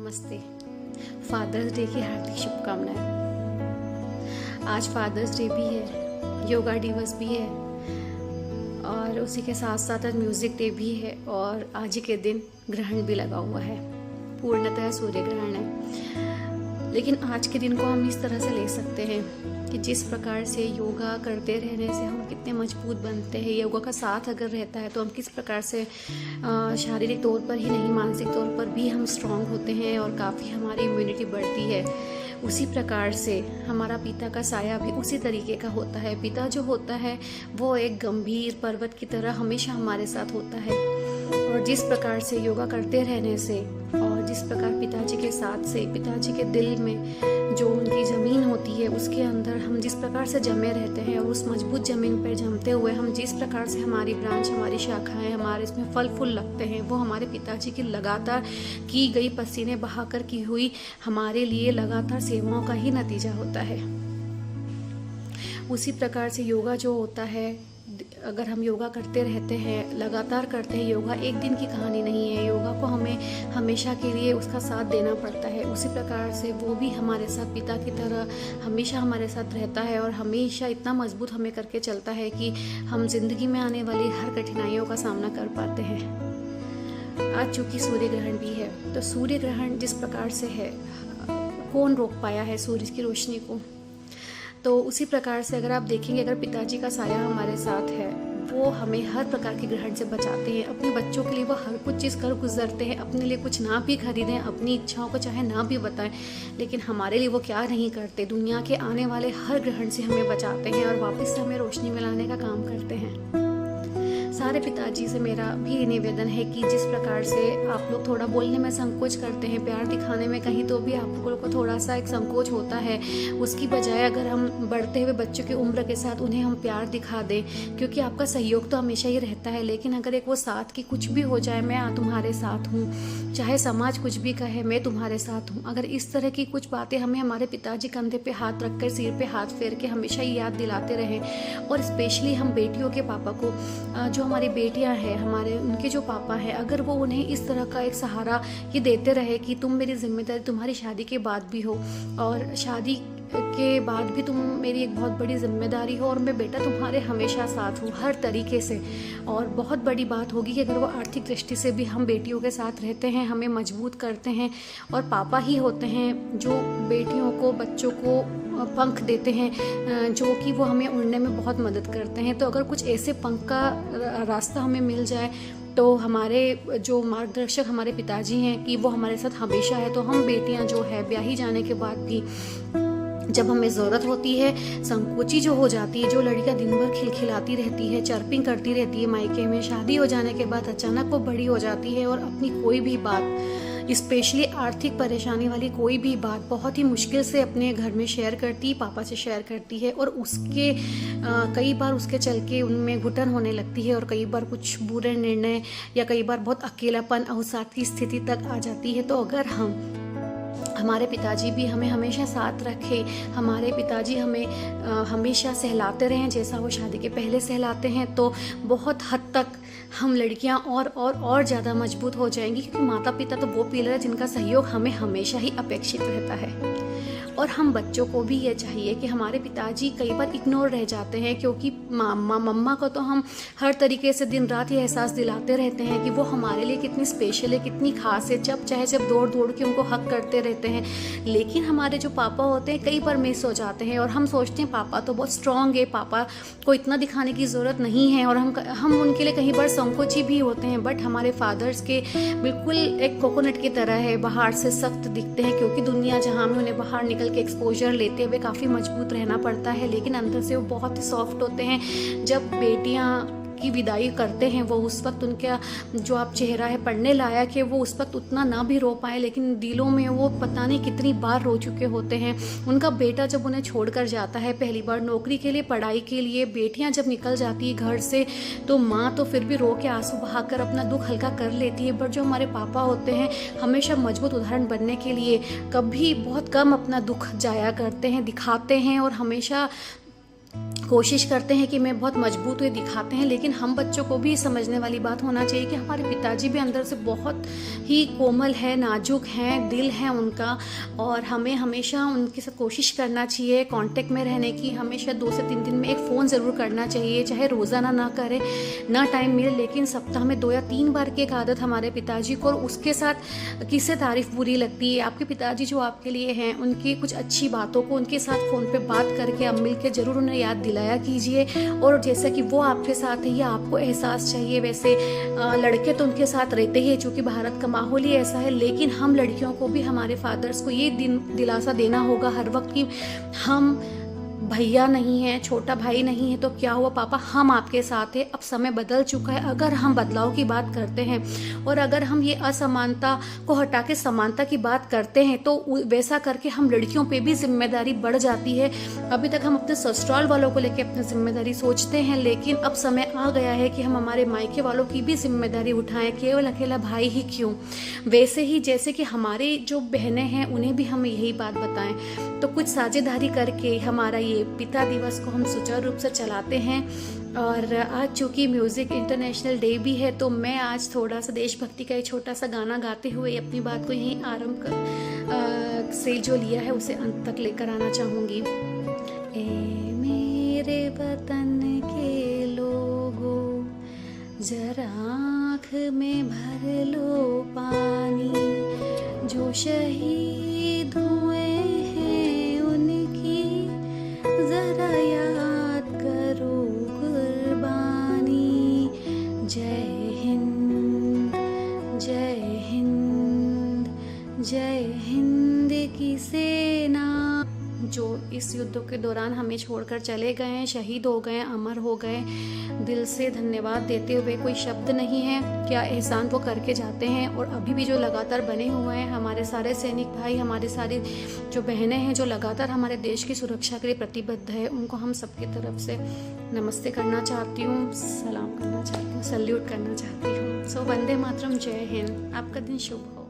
नमस्ते। Fathers day की हार्दिक शुभकामनाएं। आज फादर्स डे भी है, योगा दिवस भी है और उसी के साथ साथ आज म्यूज़िक डे भी है और आज ही के दिन ग्रहण भी लगा हुआ है, पूर्णतः सूर्य ग्रहण है। लेकिन आज के दिन को हम इस तरह से ले सकते हैं कि जिस प्रकार से योगा करते रहने से हम कितने मजबूत बनते हैं, योगा का साथ अगर रहता है तो हम किस प्रकार से शारीरिक तौर पर ही नहीं मानसिक तौर पर भी हम स्ट्रांग होते हैं और काफ़ी हमारी इम्यूनिटी बढ़ती है। उसी प्रकार से हमारा पिता का साया भी उसी तरीके का होता है। पिता जो होता है वो एक गंभीर पर्वत की तरह हमेशा हमारे साथ होता है और जिस प्रकार से योगा करते रहने से और जिस प्रकार पिताजी के साथ से पिताजी के दिल में जो उनकी ज़मीन होती है उसके अंदर हम जिस प्रकार से जमे रहते हैं और उस मजबूत ज़मीन पर जमते हुए हम जिस प्रकार से हमारी ब्रांच, हमारी शाखाएं, हमारे इसमें फल फूल लगते हैं, वो हमारे पिताजी की लगातार की गई पसीने बहाकर की हुई हमारे लिए लगातार सेवाओं का ही नतीजा होता है। उसी प्रकार से योगा जो होता है, अगर हम योगा करते रहते हैं, लगातार करते हैं, योगा एक दिन की कहानी नहीं है। योगा को हमें हमेशा के लिए उसका साथ देना पड़ता है। उसी प्रकार से वो भी हमारे साथ पिता की तरह हमेशा हमारे साथ रहता है और हमेशा इतना मजबूत हमें करके चलता है कि हम जिंदगी में आने वाली हर कठिनाइयों का सामना कर पाते हैं। आज चूँकि सूर्य ग्रहण भी है, तो सूर्य ग्रहण जिस प्रकार से है, कौन रोक पाया है सूर्य की रोशनी को? तो उसी प्रकार से अगर आप देखेंगे, अगर पिताजी का साया हमारे साथ है, वो हमें हर प्रकार के ग्रहण से बचाते हैं। अपने बच्चों के लिए वो हर कुछ चीज़ कर गुजरते हैं, अपने लिए कुछ ना भी खरीदें, अपनी इच्छाओं को चाहे ना भी बताएं, लेकिन हमारे लिए वो क्या नहीं करते, दुनिया के आने वाले हर ग्रहण से हमें बचाते हैं और वापस से हमें रोशनी में लाने का काम करते हैं। सारे पिताजी से मेरा भी निवेदन है कि जिस प्रकार से आप लोग थोड़ा बोलने में संकोच करते हैं, प्यार दिखाने में कहीं तो भी आप लोगों को थोड़ा सा एक संकोच होता है, उसकी बजाय अगर हम बढ़ते हुए बच्चों की उम्र के साथ उन्हें हम प्यार दिखा दें, क्योंकि आपका सहयोग तो हमेशा ही रहता है, लेकिन अगर एक वो साथ की कुछ भी हो जाए, मैं तुम्हारे साथ हूँ, चाहे समाज कुछ भी कहे, मैं तुम्हारे साथ हूँ, अगर इस तरह की कुछ बातें हमें हमारे पिताजी कंधे पे हाथ रखकर, सिर पे हाथ फेर के हमेशा ही याद दिलाते रहें। और स्पेशली हम बेटियों के पापा को, जो हमारी बेटियां हैं, हमारे उनके जो पापा हैं, अगर वो उन्हें इस तरह का एक सहारा ये देते रहे कि तुम मेरी जिम्मेदारी, तुम्हारी शादी के बाद भी हो और शादी के बाद भी तुम मेरी एक बहुत बड़ी जिम्मेदारी हो और मैं बेटा तुम्हारे हमेशा साथ हूँ हर तरीके से। और बहुत बड़ी बात होगी कि अगर वो आर्थिक दृष्टि से भी हम बेटियों के साथ रहते हैं, हमें मजबूत करते हैं और पापा ही होते हैं जो बेटियों को, बच्चों को पंख देते हैं, जो कि वो हमें उड़ने में बहुत मदद करते हैं। तो अगर कुछ ऐसे पंख का रास्ता हमें मिल जाए तो हमारे जो मार्गदर्शक हमारे पिताजी हैं कि वो हमारे साथ हमेशा है, तो हम बेटियां जो है ब्याही जाने के बाद भी जब हमें ज़रूरत होती है, संकोची जो हो जाती है, जो लड़कियां दिन भर खिलखिलाती रहती है, चर्पिंग करती रहती है मायके में, शादी हो जाने के बाद अचानक वो बड़ी हो जाती है और अपनी कोई भी बात, स्पेशली आर्थिक परेशानी वाली कोई भी बात बहुत ही मुश्किल से अपने घर में शेयर करती, पापा से शेयर करती है और उसके कई बार उसके चल के उनमें घुटन होने लगती है और कई बार कुछ बुरे निर्णय या कई बार बहुत अकेलापन, अवसाद की स्थिति तक आ जाती है। तो अगर हमारे पिताजी भी हमें हमेशा साथ रखें, हमारे पिताजी हमें हमेशा सहलाते रहें जैसा वो शादी के पहले सहलाते हैं, तो बहुत हद तक हम लड़कियां और ज़्यादा मजबूत हो जाएंगी, क्योंकि माता पिता तो वो पिलर है जिनका सहयोग हमें हमेशा ही अपेक्षित रहता है। और हम बच्चों को भी ये चाहिए कि हमारे पिताजी कई बार इग्नोर रह जाते हैं, क्योंकि मम्मा को तो हम हर तरीके से दिन रात ये एहसास दिलाते रहते हैं कि वो हमारे लिए कितनी स्पेशल है, कितनी खास है, जब चाहे जब दौड़ दौड़ के उनको हक करते रहते हैं। लेकिन हमारे जो पापा होते हैं कई बार मिस हो जाते हैं और हम सोचते हैं पापा तो बहुत स्ट्रांग है, पापा को इतना दिखाने की ज़रूरत नहीं है, और हम उनके लिए कहीं बार संकोची भी होते हैं। बट हमारे फादर्स के बिल्कुल एक कोकोनट की तरह है, बाहर से सख्त दिखते हैं, क्योंकि दुनिया जहाँ में उन्हें बाहर निकल के एक्सपोजर लेते हुए काफ़ी मजबूत रहना पड़ता है, लेकिन अंदर से वो बहुत ही सॉफ्ट होते हैं। जब बेटियां की विदाई करते हैं, वो उस वक्त उनका जो आप चेहरा है पढ़ने लायक है, वो उस वक्त उतना ना भी रो पाए, लेकिन दिलों में वो पता नहीं कितनी बार रो चुके होते हैं। उनका बेटा जब उन्हें छोड़कर जाता है पहली बार नौकरी के लिए, पढ़ाई के लिए, बेटियां जब निकल जाती है घर से, तो माँ तो फिर भी रो के आंसू बहाकर अपना दुख हल्का कर लेती है। बट जो हमारे पापा होते हैं हमेशा मजबूत उदाहरण बनने के लिए कभी बहुत कम अपना दुख जाया करते हैं, दिखाते हैं और हमेशा कोशिश करते हैं कि मैं बहुत मजबूत हुए दिखाते हैं, लेकिन हम बच्चों को भी समझने वाली बात होना चाहिए कि हमारे पिताजी भी अंदर से बहुत ही कोमल है, नाजुक हैं, दिल है उनका, और हमें हमेशा उनके साथ कोशिश करना चाहिए कांटेक्ट में रहने की। हमेशा 2 से 3 दिन में एक फ़ोन ज़रूर करना चाहिए, चाहे रोज़ाना ना करें, ना टाइम मिले, लेकिन सप्ताह में 2 या 3 बार की एक आदत हमारे पिताजी को। और उसके साथ किससे तारीफ़ बुरी लगती है, आपके पिताजी जो आपके लिए हैं, उनकी कुछ अच्छी बातों को उनके साथ फ़ोन पे बात करके आप मिल के ज़रूर उन्हें याद दिलाया कीजिए। और जैसा कि वो आपके साथ है, या आपको एहसास चाहिए, वैसे लड़के तो उनके साथ रहते ही, चूँकि भारत का माहौल ही ऐसा है, लेकिन हम लड़कियों को भी हमारे फादर्स को ये दिलासा देना होगा हर वक्त कि हम भैया नहीं है, छोटा भाई नहीं है तो क्या हुआ पापा, हम आपके साथ हैं। अब समय बदल चुका है, अगर हम बदलाव की बात करते हैं और अगर हम ये असमानता को हटा के समानता की बात करते हैं, तो वैसा करके हम लड़कियों पे भी जिम्मेदारी बढ़ जाती है। अभी तक हम अपने ससुराल वालों को लेकर अपनी जिम्मेदारी सोचते हैं, लेकिन अब समय आ गया है कि हम हमारे मायके वालों की भी जिम्मेदारी उठाएं, केवल अकेला भाई ही क्यों। वैसे ही जैसे कि हमारी जो बहनें हैं, उन्हें भी हम यही बात बताएं। तो कुछ साझेदारी करके हमारा ये पिता दिवस को हम सुचारू रूप से चलाते हैं। और आज चूँकि म्यूज़िक इंटरनेशनल डे भी है, तो मैं आज थोड़ा सा देशभक्ति का एक छोटा सा गाना गाते हुए अपनी बात को यहीं आरंभ से जो लिया है उसे अंत तक लेकर आना चाहूँगी। ए मेरे वतन के लोगों, जरा आँख में भर लो पानी, जो शहीद हुए हैं उनकी जरा याद करो कुर्बानी। जय हिंद, जय हिंद, जय हिंद की सेना, जो इस युद्ध के दौरान हमें छोड़कर चले गए हैं, शहीद हो गए, अमर हो गए। दिल से धन्यवाद देते हुए कोई शब्द नहीं है, क्या एहसान वो करके जाते हैं। और अभी भी जो लगातार बने हुए हैं हमारे सारे सैनिक भाई, हमारे सारी जो बहनें हैं जो लगातार हमारे देश की सुरक्षा के लिए प्रतिबद्ध है, उनको हम सबकी तरफ से नमस्ते करना चाहती हूँ, सलाम करना चाहती हूँ, सल्यूट करना चाहती हूँ। सो वंदे मातरम, जय हिंद। आपका दिन शुभ हो।